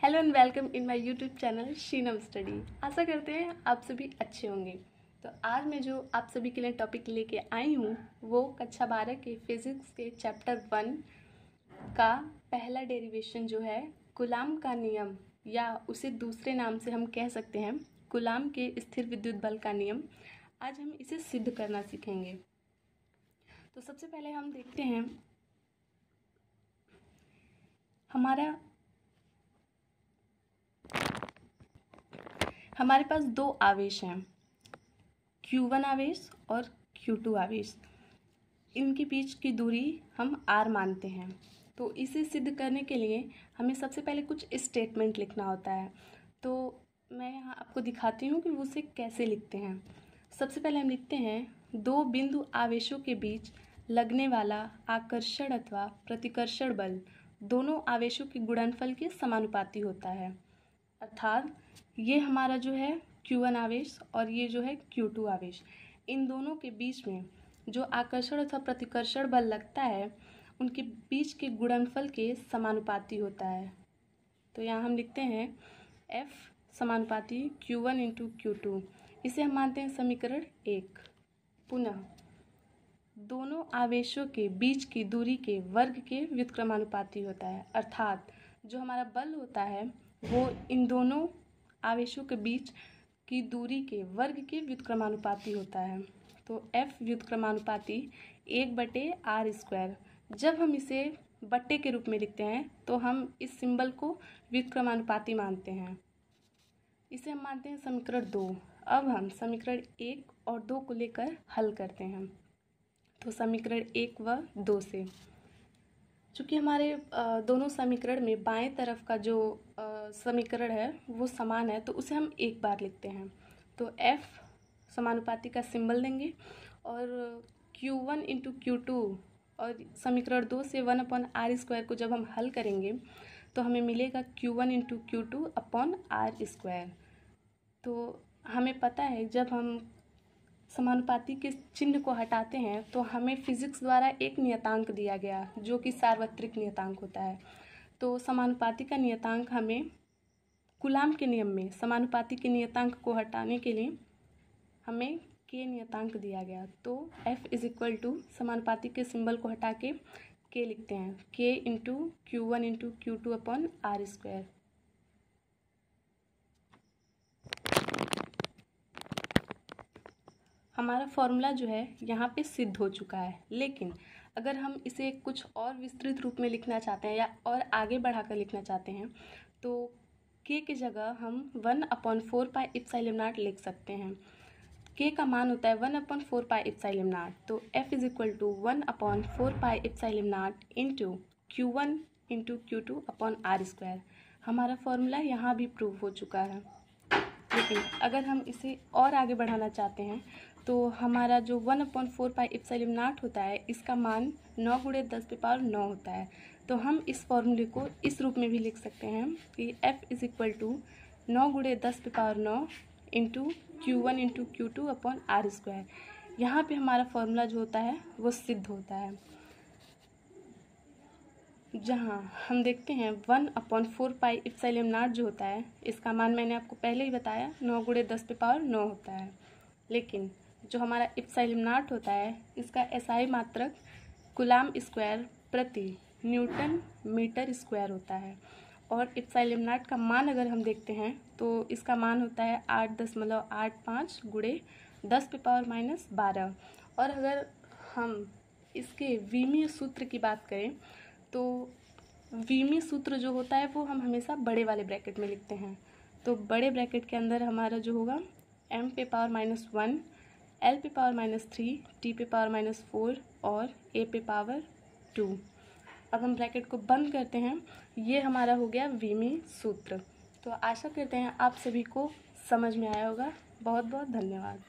Hello and welcome in my YouTube channel Sheenam study. आशा करते हैं आप सभी अच्छे होंगे। तो आज मैं जो आप सभी के लिए टॉपिक लेके आई हूँ वो कक्षा 12 के फिजिक्स के चैप्टर 1 का पहला डेरिवेशन जो है कूलाम का नियम, या उसे दूसरे नाम से हम कह सकते हैं कूलाम के स्थिर विद्युत बल का नियम। आज हम इसे सिद्ध करना सीखेंगे। तो सबसे पहले हम देखते हैं हमारे पास दो आवेश हैं, Q1 आवेश और Q2 आवेश। इनके बीच की दूरी हम R मानते हैं। तो इसे सिद्ध करने के लिए हमें सबसे पहले कुछ स्टेटमेंट लिखना होता है। तो मैं यहाँ आपको दिखाती हूँ कि वो उसे कैसे लिखते हैं। सबसे पहले हम लिखते हैं दो बिंदु आवेशों के बीच लगने वाला आकर्षण अथवा प्रतिकर्षण बल दोनों आवेशों के गुणनफल के समानुपाती होता है। अर्थात ये हमारा जो है Q1 आवेश और ये जो है Q2 आवेश, इन दोनों के बीच में जो आकर्षण अथवा प्रतिकर्षण बल लगता है उनके बीच के गुणनफल के समानुपाती होता है। तो यहाँ हम लिखते हैं F समानुपाती Q1 इंटू Q2। इसे हम मानते हैं समीकरण 1। पुनः दोनों आवेशों के बीच की दूरी के वर्ग के व्युत्क्रमानुपाती होता है। अर्थात जो हमारा बल होता है वो इन दोनों आवेशों के बीच की दूरी के वर्ग के व्युत्क्रमानुपाती होता है। तो F व्युत्क्रमानुपाती 1/r²। जब हम इसे बट्टे के रूप में लिखते हैं तो हम इस सिंबल को व्युत्क्रमानुपाती मानते हैं। इसे हम मानते हैं समीकरण 2। अब हम समीकरण 1 और 2 को लेकर हल करते हैं। तो समीकरण 1 व 2 से, चूँकि हमारे दोनों समीकरण में बाएं तरफ का जो समीकरण है वो समान है, तो उसे हम एक बार लिखते हैं। तो F समानुपाती का सिंबल देंगे और Q1 इंटू Q2 और समीकरण 2 से 1/r² को जब हम हल करेंगे तो हमें मिलेगा Q1 इंटू Q2/r²। तो हमें पता है जब हम समानुपाती के चिन्ह को हटाते हैं तो हमें फिजिक्स द्वारा एक नियतांक दिया गया जो कि सार्वत्रिक नियतांक होता है। तो समानुपाती का नियतांक हमें कूलाम के नियम में समानुपाती के नियतांक को हटाने के लिए हमें K नियतांक दिया गया। तो F इज इक्वल टू समानुपाती के सिंबल को हटा के K लिखते हैं, K into Q1 into Q2/r²। हमारा फॉर्मूला जो है यहाँ पे सिद्ध हो चुका है। लेकिन अगर हम इसे कुछ और विस्तृत रूप में लिखना चाहते हैं या और आगे बढ़ाकर लिखना चाहते हैं तो K की जगह हम 1/4πε0 लिख सकते हैं। K का मान होता है 1/4πε0। तो F is equal to 1/4πε0 into Q1 into Q2/r²। हमारा फॉर्मूला यहाँ भी प्रूव हो चुका है। लेकिन अगर हम इसे और आगे बढ़ाना चाहते हैं तो हमारा जो 1/4πε0 होता है इसका मान 9 × 10⁻9 होता है। तो हम इस फॉर्मूले को इस रूप में भी लिख सकते हैं कि F is equal to 9 × 10⁻9 into Q1 into Q2/r²। यहाँ पे हमारा फॉर्मूला जो होता है वो सिद्ध होता है। जहाँ हम देखते हैं 1/4πε0 जो होता है इसका मान मैंने आपको पहले ही बताया 9 × 10⁻9 होता है। लेकिन जो हमारा ε0 होता है इसका SI मात्रक कूलाम स्क्वायर प्रति न्यूटन मीटर स्क्वायर होता है। और ε0 का मान अगर हम देखते हैं तो इसका मान होता है 8.85 × 10⁻12। और अगर हम इसके विमीय सूत्र की बात करें तो विमीय सूत्र जो होता है वो हम हमेशा बड़े वाले ब्रैकेट में लिखते हैं। तो बड़े ब्रैकेट के अंदर हमारा जो होगा m⁻⁻1 l⁻⁻3 t⁻⁻4 और a⁻2। अब हम ब्रैकेट को बंद करते हैं। ये हमारा हो गया विमीय सूत्र। तो आशा करते हैं आप सभी को समझ में आया होगा। बहुत बहुत धन्यवाद।